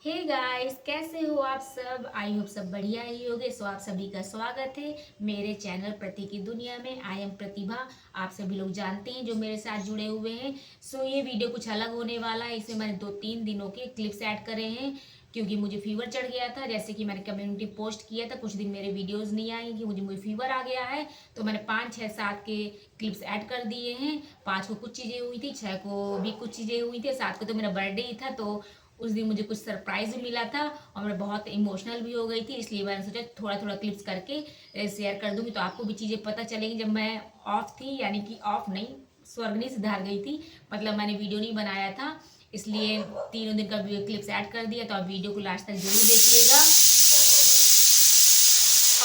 Hey guys, कैसे हो आप सब? आई होप सब बढ़िया ही होगे। सो आप सभी का स्वागत है मेरे चैनल प्रति की दुनिया में। आई एम प्रतिभा। आप सभी लोग जानते हैं जो मेरे साथ जुड़े हुए हैं। सो ये वीडियो कुछ अलग होने वाला है। इसमें मैंने 2-3 दिनों के क्लिप्स ऐड करे हैं क्योंकि मुझे फीवर चढ़ गया था। जैसे कि मैंने कम्युनिटी पोस्ट किया था, कुछ दिन मेरे वीडियोस नहीं आई कि मुझे मुझे फीवर आ गया है। तो मैंने 5 6 7 के क्लिप्स ऐड कर दिए हैं। 5 को कुछ चीज़ें हुई थी, 6 को भी कुछ चीज़ें हुई थी, 7 को तो मेरा बर्थडे ही था। तो उस दिन मुझे कुछ सरप्राइज भी मिला था और मैं बहुत इमोशनल भी हो गई थी। इसलिए मैंने सोचा थोड़ा थोड़ा क्लिप्स करके शेयर कर दूंगी तो आपको भी चीज़ें पता चलेंगी। जब मैं ऑफ थी, यानी कि ऑफ नहीं, स्वर्गनी सिधार गई थी, मतलब मैंने वीडियो नहीं बनाया था, इसलिए 3 दिन का क्लिप्स ऐड कर दिया। तो आप वीडियो को लास्ट तक जरूर देखिएगा।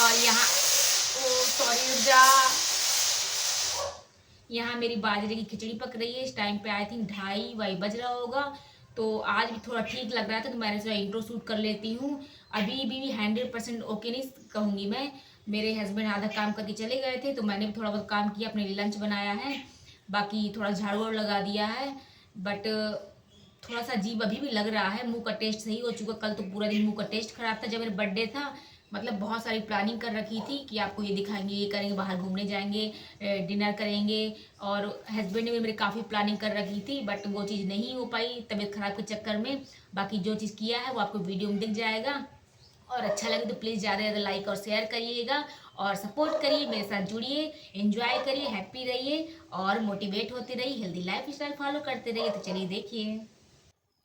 और यहाँ सॉरी जा, यहाँ मेरी बाजरे की खिचड़ी पक रही है। इस टाइम पे आई थिंक 2:30 बज रहा होगा। तो आज भी थोड़ा ठीक लग रहा था तो मैंने सोचा इंट्रो शूट कर लेती हूँ। अभी भी 100% ओके नहीं कहूँगी मैं। मेरे हस्बैंड आधा काम करके चले गए थे तो मैंने भी थोड़ा बहुत काम किया, अपने लिए लंच बनाया है, बाकी थोड़ा झाड़ू वाड़ू लगा दिया है। बट थोड़ा सा अजीब अभी भी लग रहा है। मुंह का टेस्ट सही हो चुका, कल तो पूरा दिन मुंह का टेस्ट खराब था जब मेरा बर्थडे था। मतलब बहुत सारी प्लानिंग कर रखी थी कि आपको ये दिखाएंगे, ये करेंगे, बाहर घूमने जाएंगे, डिनर करेंगे। और हस्बैंड ने भी मेरी काफ़ी प्लानिंग कर रखी थी बट वो चीज़ नहीं हो पाई तबीयत खराब के चक्कर में। बाकी जो चीज़ किया है वो आपको वीडियो में दिख जाएगा। और अच्छा लगे तो प्लीज़ ज़्यादा से ज़्यादा लाइक और शेयर करिएगा और सपोर्ट करिए, मेरे साथ जुड़िए, एंजॉय करिए, हैप्पी रहिए और मोटिवेट होते रहिए, हेल्दी लाइफ स्टाइल फॉलो करते रहिए। तो चलिए देखिए।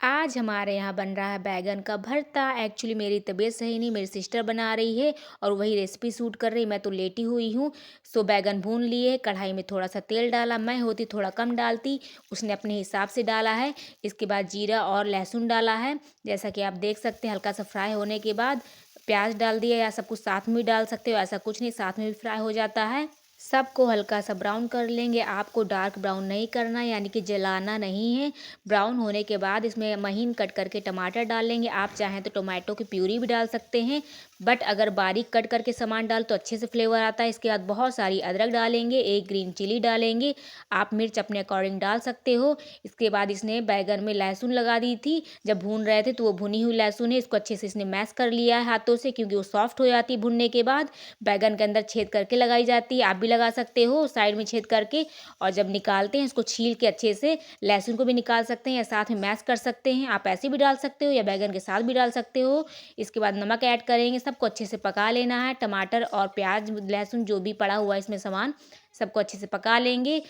आज हमारे यहाँ बन रहा है बैगन का भरता। एक्चुअली मेरी तबीयत सही नहीं, मेरी सिस्टर बना रही है और वही रेसिपी शूट कर रही, मैं तो लेटी हुई हूँ। सो बैगन भून लिए, कढ़ाई में थोड़ा सा तेल डाला, मैं होती थोड़ा कम डालती, उसने अपने हिसाब से डाला है। इसके बाद जीरा और लहसुन डाला है, जैसा कि आप देख सकते हैं। हल्का सा फ्राई होने के बाद प्याज डाल दिया, या सब कुछ साथ में भी डाल सकते हो, ऐसा कुछ नहीं, साथ में भी फ्राई हो जाता है। सबको हल्का सा ब्राउन कर लेंगे। आपको डार्क ब्राउन नहीं करना, यानी कि जलाना नहीं है। ब्राउन होने के बाद इसमें महीन कट करके टमाटर डाल लेंगे। आप चाहें तो टोमेटो की प्यूरी भी डाल सकते हैं, बट अगर बारीक कट करके सामान डाल तो अच्छे से फ्लेवर आता है। इसके बाद बहुत सारी अदरक डालेंगे, एक ग्रीन चिली डालेंगे, आप मिर्च अपने अकॉर्डिंग डाल सकते हो। इसके बाद इसने बैगन में लहसुन लगा दी थी जब भून रहे थे, तो वो भुनी हुई लहसुन है, इसको अच्छे से इसने मैश कर लिया है हाथों से, क्योंकि वो सॉफ्ट हो जाती है भुनने के बाद। बैगन के अंदर छेद करके लगाई जाती है, आप भी लगा सकते हो साइड में छेद करके। और जब निकालते हैं इसको छील के अच्छे से, लहसुन को भी निकाल सकते हैं या साथ में मैश कर सकते हैं, आप ऐसे भी डाल सकते हो या बैगन के साथ भी डाल सकते हो। इसके बाद नमक ऐड करेंगे, सबको अच्छे से पका लेना है। टमाटर और प्याज लहसुन जो भी पड़ा हुआ है इसमें सामान, सबको अच्छे से पका लेंगे।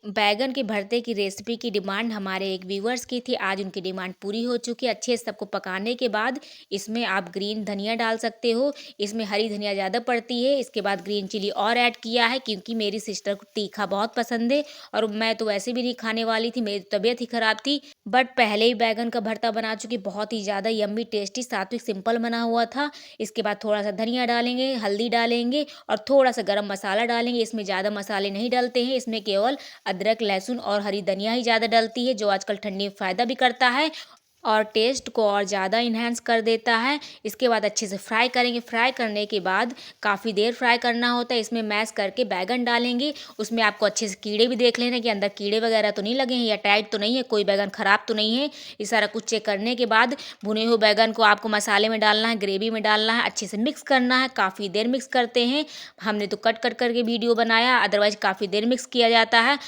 बैगन के भरते की रेसिपी की डिमांड हमारे एक व्यूवर्स की थी, आज उनकी डिमांड पूरी हो चुकी है। अच्छे से सबको पकाने के बाद इसमें आप ग्रीन धनिया डाल सकते हो, इसमें हरी धनिया ज़्यादा पड़ती है। इसके बाद ग्रीन चिली और ऐड किया है क्योंकि मेरी सिस्टर को तीखा बहुत पसंद है और मैं तो वैसे भी नहीं खाने वाली थी, मेरी तबीयत ही खराब थी। बट पहले ही बैगन का भरता बना चुकी, बहुत ही ज़्यादा यम्मी टेस्टी सात्विक सिंपल बना हुआ था। इसके बाद थोड़ा सा धनिया डालेंगे, हल्दी डालेंगे और थोड़ा सा गरम मसाला डालेंगे। इसमें ज़्यादा मसाले नहीं डलते हैं, इसमें केवल अदरक लहसुन और हरी धनिया ही ज़्यादा डलती है, जो आजकल ठंडी में फ़ायदा भी करता है और टेस्ट को और ज़्यादा इन्हेंस कर देता है। इसके बाद अच्छे से फ्राई करेंगे। फ्राई करने के बाद काफ़ी देर फ्राई करना होता है। इसमें मैश करके बैगन डालेंगे, उसमें आपको अच्छे से कीड़े भी देख लेना कि अंदर कीड़े वगैरह तो नहीं लगे हैं या टाइट तो नहीं है, कोई बैगन ख़राब तो नहीं है। ये सारा कुछ चेक करने के बाद भुने हुए बैगन को आपको मसाले में डालना है, ग्रेवी में डालना है, अच्छे से मिक्स करना है। काफ़ी देर मिक्स करते हैं, हमने तो कट कट करके वीडियो बनाया, अदरवाइज़ काफ़ी देर मिक्स किया जाता है।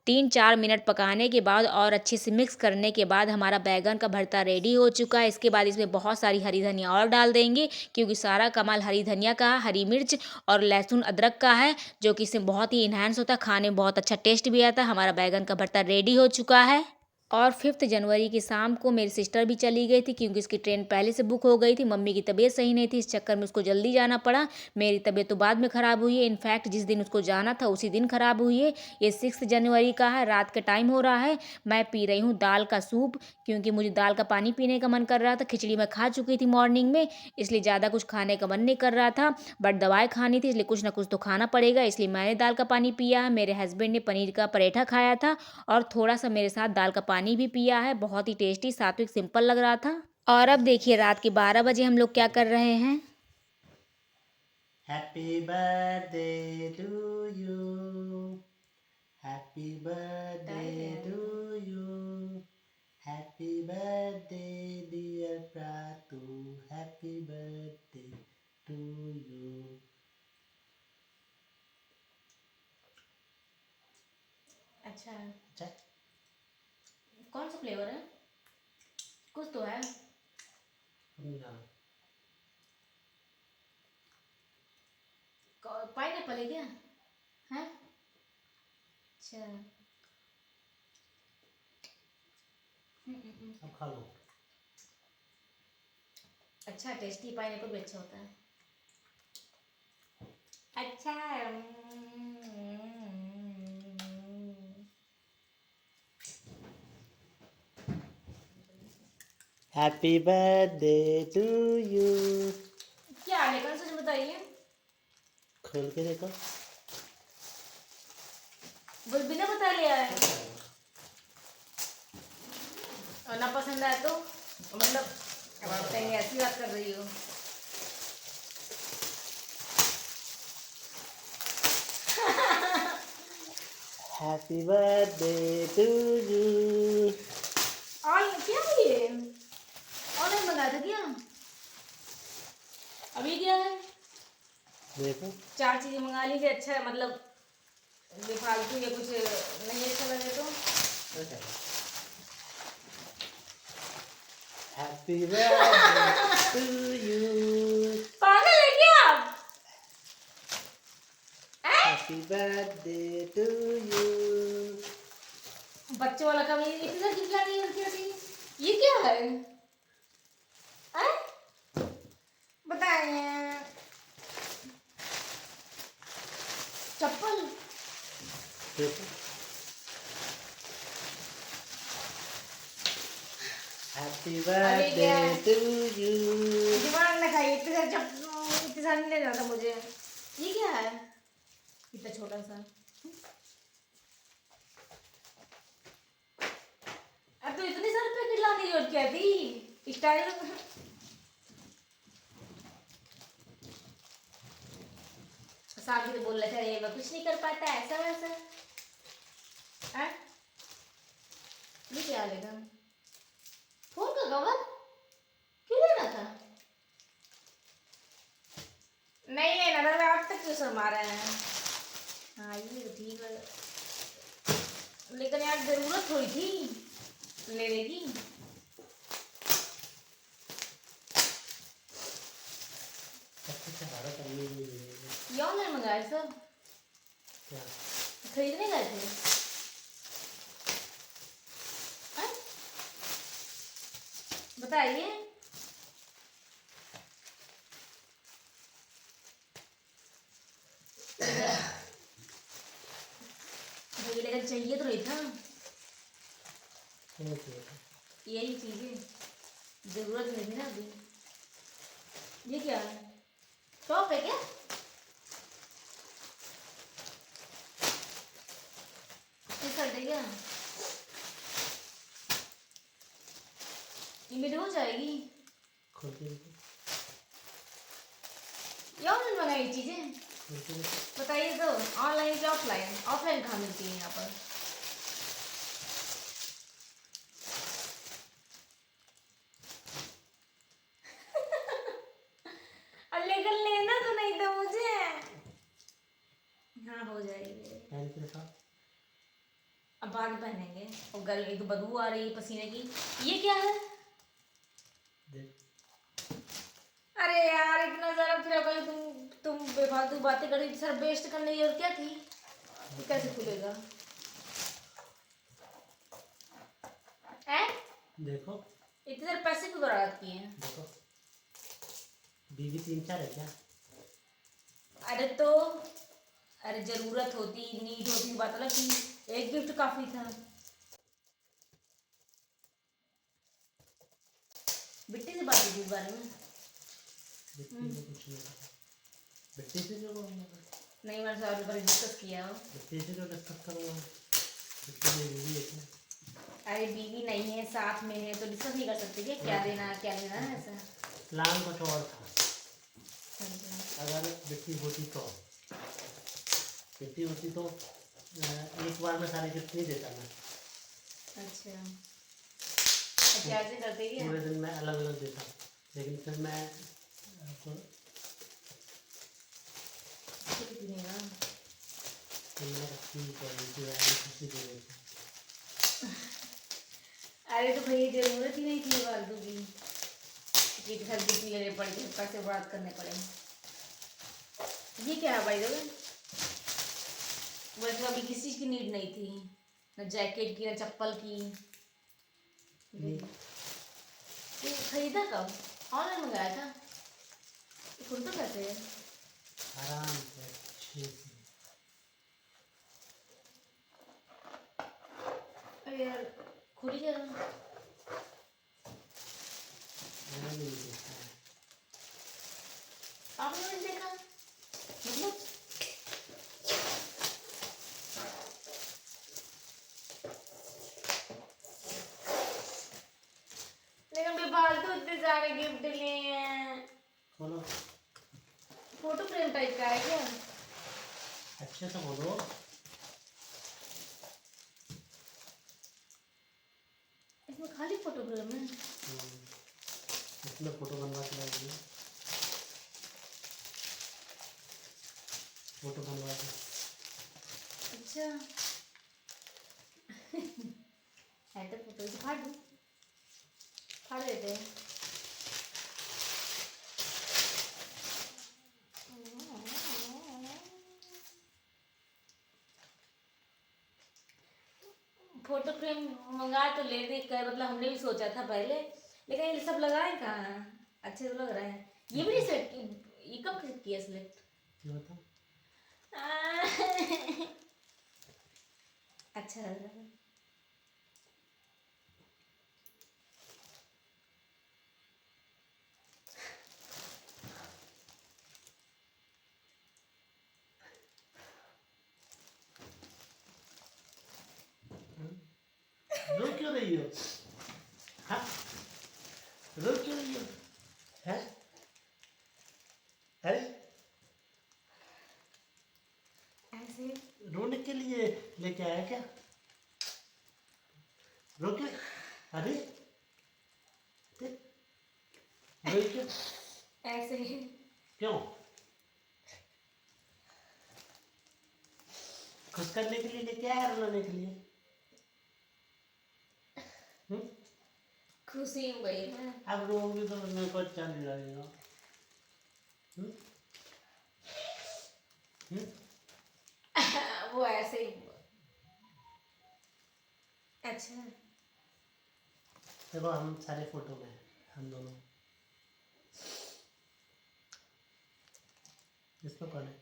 3-4 मिनट पकाने के बाद और अच्छे से मिक्स करने के बाद हमारा बैगन का भरता रेडी हो चुका है। इसके बाद इसमें बहुत सारी हरी धनिया और डाल देंगे, क्योंकि सारा कमाल हरी धनिया का है, हरी मिर्च और लहसुन अदरक का है, जो कि इससे बहुत ही इन्हांस होता है, खाने में बहुत अच्छा टेस्ट भी आता है। हमारा बैगन का भरता रेडी हो चुका है। और 5 जनवरी की शाम को मेरी सिस्टर भी चली गई थी, क्योंकि उसकी ट्रेन पहले से बुक हो गई थी। मम्मी की तबीयत सही नहीं थी, इस चक्कर में उसको जल्दी जाना पड़ा। मेरी तबीयत तो बाद में ख़राब हुई है, इनफैक्ट जिस दिन उसको जाना था उसी दिन ख़राब हुई है। ये 6 जनवरी का है, रात का टाइम हो रहा है। मैं पी रही हूँ दाल का सूप, क्योंकि मुझे दाल का पानी पीने का मन कर रहा था। खिचड़ी मैं खा चुकी थी मॉर्निंग में, इसलिए ज़्यादा कुछ खाने का मन नहीं कर रहा था, बट दवाई खानी थी, इसलिए कुछ ना कुछ तो खाना पड़ेगा, इसलिए मैंने दाल का पानी पिया है। मेरे हस्बैंड ने पनीर का पराठा खाया था और थोड़ा सा मेरे साथ दाल का पानी भी पिया है। बहुत ही टेस्टी सात्विक सिंपल लग रहा था। और अब देखिए रात के 12 बजे हम लोग क्या कर रहे हैं। Happy birthday to you. Happy birthday to you. Happy birthday, dear Pratibha. तू, हैप्पी बर्थडे टू यू। अच्छा, अच्छा, कौन सा फ्लेवर है? कुछ तो है। ना पाइनएप्पल है क्या? है? अच्छा। अब खा लो। अच्छा, टेस्टी पाइनएप्पल भी अच्छा होता है। अच्छा है। Happy birthday to you. क्या है लेकिन सच बताइए। खोल के देखो। बस बिना बता लिया है। और ना पसंद आए तो मतलब अब आप बताएंगे ऐसी बात कर रही हो। Happy birthday to you. और क्या है ये? ऑनलाइन मंगाया था क्या? अभी क्या है? देखो। 4 चीजें मंगा ली थी। अच्छा है, मतलब बेफालतू या कुछ नहीं अच्छा लगे तो। Happy birthday to you. पागल है क्या आप? Happy birthday to you. बच्चों वाला कभी इतना चिल्ला नहीं होती होती। ये क्या है? हैं? बताएं। चप्पल? देखो। हैप्पी अरे बर्थडे क्या है? To you. दिमाग ना खाइए। इतने सारे नहीं लेना था मुझे। ये क्या है? इतना छोटा सा। अब तो इतने सारे पैकेट लाने की जरूरत क्या थी? स्टाइल साहब भी तो बोल रहे थे ये मैं कुछ नहीं कर पाता ऐसा वैसा। हैं? ये क्या लेगा? फोन का कवर क्यों लेना था? नहीं लेना था। मैं आप तक क्यों शर्मा रहे हैं? हाँ ये तो ठीक है, लेकिन यार जरूरत थोड़ी थी लेने की। ये ऑनलाइन मंगाए सब? क्या? खरीदने गए थे? हैं? बताइए। भैया लेकिन चाहिए तो नहीं था यही चीजें। जरूरत नहीं थी ना अभी। ये क्या है? टॉप है क्या? टी शर्ट है क्या? ये मेरी हो जाएगी? खोल के देखो। ये ऑनलाइन मंगाई चीजें? खोल के देखो। बताइए तो, ऑनलाइन क्या ऑफलाइन? ऑफलाइन कहाँ मिलती है यहाँ पर? और लेकर लेना तो नहीं था मुझे। हाँ हो जाएगी। पहन के दिखाओ। अब बाद में पहनेंगे। और गर्मी तो बदबू आ रही है पसीने की। ये क्या है? देख। अरे यार इतना सारा फिर अगर तुम बेफालतू बातें कर रही थी। सर वेस्ट करने की और क्या थी? ये कैसे खुलेगा? हैं? देखो। इतने सारे पैसे क्यों बर्बाद किए हैं? देखो। बीवी 3-4 है क्या? अरे तो अरे जरूरत होती नीड होती बात अलग थी। एक गिफ्ट काफी था। बिट्टी से बात की इस बारे में? बिट्टी से कुछ नहीं है। बिट्टी से जो नहीं मैंने सारे बारे डिस्कस किया हो। बिट्टी से जो डिस्कस करूँगा। बिट्टी मेरी बीवी है क्या? अरे बीवी नहीं है साथ में है तो डिस्कस नहीं कर सकते क्या देना है क्या लेना है ऐसा? प्लान कुछ और था। अच्छा। अगर बिट्टी होती तो एक बार में सारी गिफ्ट नहीं देता मैं। अच्छा, तो क्या ऐसे करते क्या? पूरे दिन में अलग अलग देता। लेकिन फिर मैं आपको ठीक नहीं ना। फिर मैं ठीक है कि यार खुशी दे रही थी। अरे तो भैया जरूरत ही नहीं थी फालतू की कि घर गिफ्ट लेने पड़े, पैसे बर्बाद करने पड़े। ये क्या है भाई दोगे, वैसे अभी किसी चीज की नीड नहीं थी, न जैकेट की न चप्पल की। नहीं, ये खरीदा कब, ऑनलाइन मंगाया था? ये कुर्ता कैसे है? आराम से अच्छे से। अरे यार खुल गया। मैंने नहीं देखा है। आपने नहीं देखा मतलब? लेकिन मैं फालतू इतने सारे गिफ्ट लिए हैं। बोलो फोटो फ्रेम टाइप का है क्या? अच्छे से बोलो। इसमें खाली फोटो फ्रेम है? इसमें फोटो बनवा के लाइए। फोटो बनवा के। अच्छा है तो फोटो से फाड़ दूं, फाड़ देते हैं। फोटो फ्रेम मंगा तो ले दे कर, मतलब हमने भी सोचा था पहले, लेकिन ये सब लगाए कहाँ। अच्छे तो लग रहा है। ये भी नहीं सेलेक्ट, ये कब किया सेलेक्ट? ये बताओ। अच्छा लग रहा है। रो क्यों रही हो? हाँ, रो क्यों रही हो? है? अरे ऐसे रोने के लिए लेके आया क्या? रो क्यों? अरे देख, रोई क्यों? ऐसे क्यों? खुश करने के लिए लेके आया, रोने के लिए? खुशी हो गई है। अब रोगी तो मेरे को अच्छा नहीं लगेगा। हम्म? हम्म? वो ऐसे ही। अच्छा देखो हम सारे फोटो में हैं, हम दोनों। इसमें कौन है?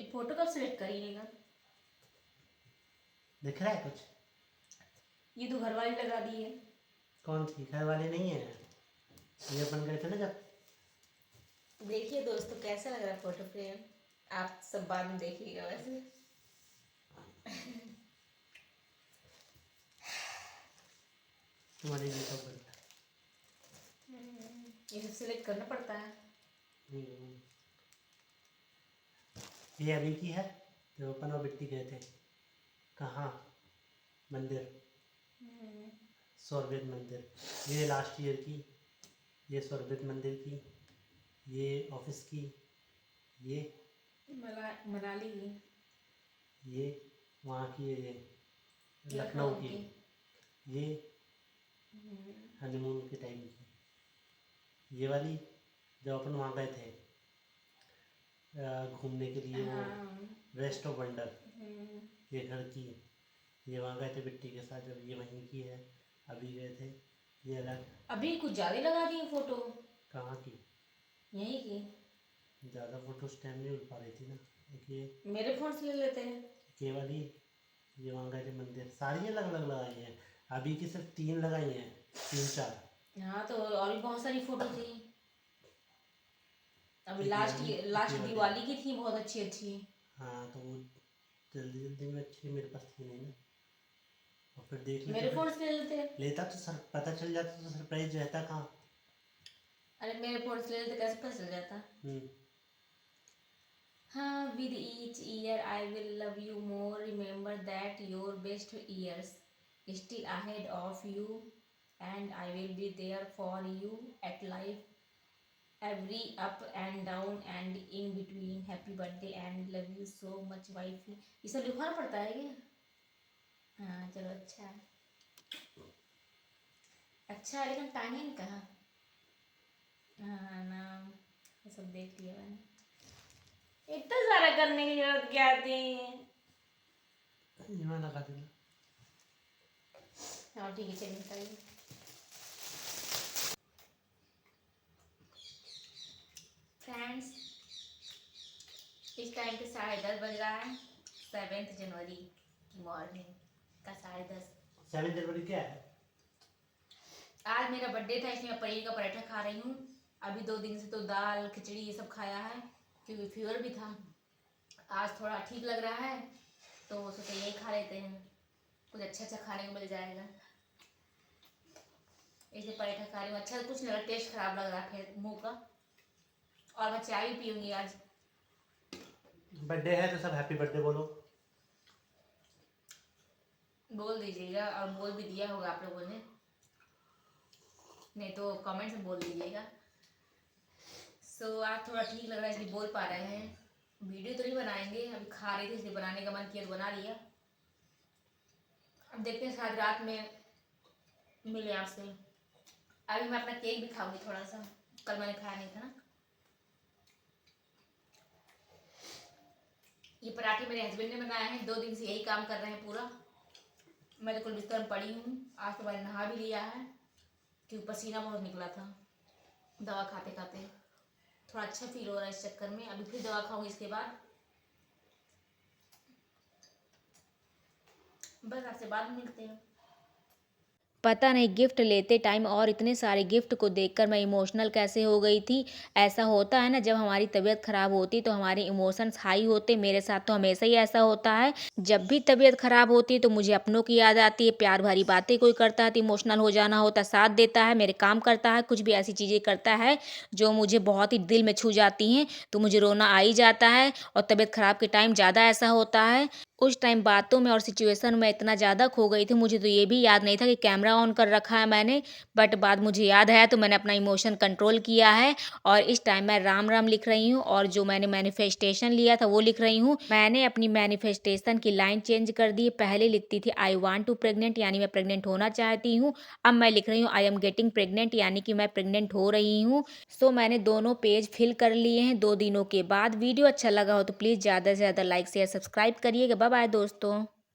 ये फोटो कब सेलेक्ट करिएगा? दिख रहा है कुछ? ये तो घर वाली लगा दी है। कौन सी? घर वाले नहीं है, ये अपन गए थे ना जब। देखिए दोस्तों कैसा लग रहा है फोटो फ्रेम, आप सब बाद में देखिएगा वैसे। तुम्हारे लिए तो बनता ये सब सिलेक्ट करना पड़ता है। है। ये अभी की है, जब अपन और बिट्टी गए थे। कहाँ? मंदिर, स्वर्गेत मंदिर। ये लास्ट ईयर की, ये स्वर्गेत मंदिर की, ये ऑफिस की, ये मनाली की, ये वहाँ की, ये लखनऊ लखनऊ की, ये हनीमून के टाइम की, ये वाली जब अपन वहाँ गए थे घूमने के लिए, वो वेस्ट ऑफ वंडर, ये घर की। ये वहाँ गए थे बिट्टी के साथ जब, ये वहीं की है। अभी गए थे, ये अलग। अभी कुछ ज्यादा लगा दी फोटो। कहाँ की? यही की। ज़्यादा फोटो उस टाइम नहीं मिल पा रही थी ना। एक ये, मेरे फोन से ले लेते हैं। ये वाली, ये वहाँ गए थे मंदिर, सारी अलग अलग लगाई हैं। अभी की सिर्फ 3 लगाई हैं, 3-4। हाँ तो और भी बहुत सारी फोटो थी। अभी एक लास्ट वाली, एक लास्ट ये वाली। दिवाली की थी बहुत अच्छी अच्छी। हाँ तो वो जल्दी जल्दी में अच्छी मेरे पास थी नहीं ना, और फिर देख मेरे लेते फोन से ले लेते हैं। लेता तो सर पता चल जाता, तो सरप्राइज रहता कहाँ। अरे मेरे फोन से ले लेते, कैसे पता चल जाता? हम्म। हाँ, with each year I will love you more. Remember that your best years still ahead of you. and I will be there for you at life, every up and down and in between. Happy birthday and love you so much wifey. ये सब लिखवाना पड़ता है क्या? हाँ चलो अच्छा है, अच्छा है, लेकिन टाइम नहीं कहा। हाँ नाम ये सब देख लिया मैंने, इतना सारा करने की जरूरत क्या थी? ये वाला कर देना। हाँ ठीक है चलिए बताइए। फ्रेंड्स इस टाइम पे 10:30 बज रहा है, 7 जनवरी की मॉर्निंग का 10:30। 7 जनवरी क्या है? आज मेरा बर्थडे था, इसलिए मैं पनीर का पराठा खा रही हूँ। अभी 2 दिन से तो दाल खिचड़ी ये सब खाया है, क्योंकि फीवर भी था। आज थोड़ा ठीक लग रहा है तो सोचा यही खा लेते हैं, कुछ अच्छा अच्छा खाने को मिल जाएगा। इसे पराठा खा रही हूँ, अच्छा कुछ नहीं लगा, टेस्ट खराब लग रहा है मुँह का। और मैं चाय भी पीऊँगी आज। बर्थडे है तो सब हैप्पी बर्थडे बोलो। बोल दीजिएगा, और बोल भी दिया होगा आप लोगों ने, नहीं तो कमेंट्स में बोल दीजिएगा। सो आज थोड़ा ठीक लग रहा है इसलिए बोल पा रहे हैं। वीडियो तो नहीं बनाएंगे, अभी खा रहे थे इसलिए बनाने का मन किया तो बना लिया। अब देखते हैं शायद रात में मिले आपसे। अभी मैं अपना केक भी खाऊंगी थोड़ा सा, कल मैंने खाया नहीं था ना। ये पराठे मेरे हस्बैंड ने बनाए हैं, 2 दिन से यही काम कर रहे हैं पूरा। मैं तो कुल बिस्तर में पड़ी हूँ। आज तो मैंने नहा भी लिया है क्योंकि पसीना बहुत निकला था दवा खाते खाते। थोड़ा अच्छा फील हो रहा है इस चक्कर में। अभी फिर दवा खाऊंगी इसके बाद, बस आपसे बाद में मिलते हैं। पता नहीं गिफ्ट लेते टाइम और इतने सारे गिफ्ट को देखकर मैं इमोशनल कैसे हो गई थी। ऐसा होता है ना, जब हमारी तबीयत ख़राब होती तो हमारे इमोशंस हाई होते। मेरे साथ तो हमेशा ही ऐसा होता है। जब भी तबीयत ख़राब होती है तो मुझे अपनों की याद आती है। प्यार भरी बातें कोई करता है तो इमोशनल हो जाना होता है, साथ देता है, मेरे काम करता है, कुछ भी ऐसी चीज़ें करता है जो मुझे बहुत ही दिल में छू जाती हैं तो मुझे रोना आ ही जाता है। और तबीयत ख़राब के टाइम ज़्यादा ऐसा होता है। उस टाइम बातों में और सिचुएशन में इतना ज़्यादा खो गई थी, मुझे तो ये भी याद नहीं था कि कैमरा ऑन कर रखा है मैंने। बट बाद मुझे याद आया तो मैंने अपना इमोशन कंट्रोल किया है और इस टाइम मैं राम राम लिख रही हूँ और जो मैंने मैनिफेस्टेशन लिया था वो लिख रही हूँ। मैंने अपनी मैनिफेस्टेशन की लाइन चेंज कर दी। पहले लिखती थी आई वांट टू प्रेग्नेंट, यानी मैं प्रेग्नेंट होना चाहती हूँ। अब मैं लिख रही हूँ आई एम गेटिंग प्रेग्नेंट, यानी कि मैं प्रेग्नेंट हो रही हूँ। सो मैंने दोनों पेज फिल कर लिए हैं 2 दिनों के बाद। वीडियो अच्छा लगा हो तो प्लीज़ ज़्यादा से ज़्यादा लाइक शेयर सब्सक्राइब करिएगा। बाय बाय दोस्तों।